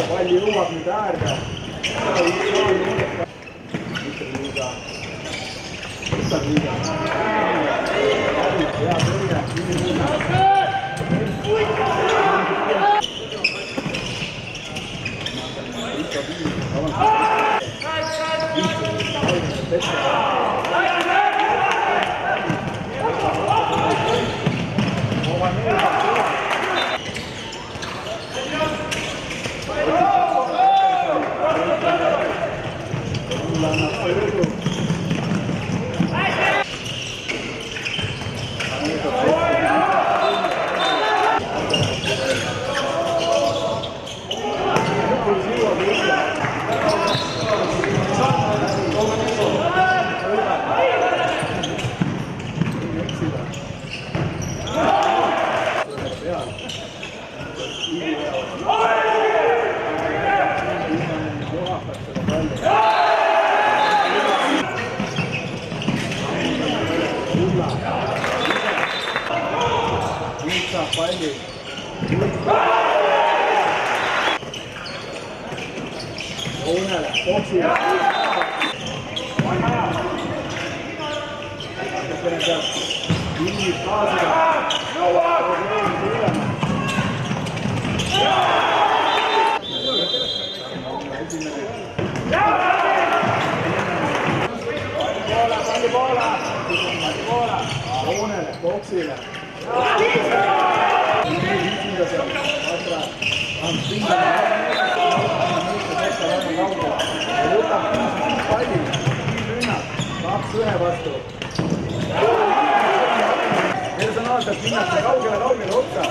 pall jõuab nüüd äärde. Võtab liiga. Hea tõrje. Palli. Unele, boksile. Viib kaasida. Palli poole. Unele, boksile. Kaks ühe vastu. Personaalselt minnakse kaugele otsa.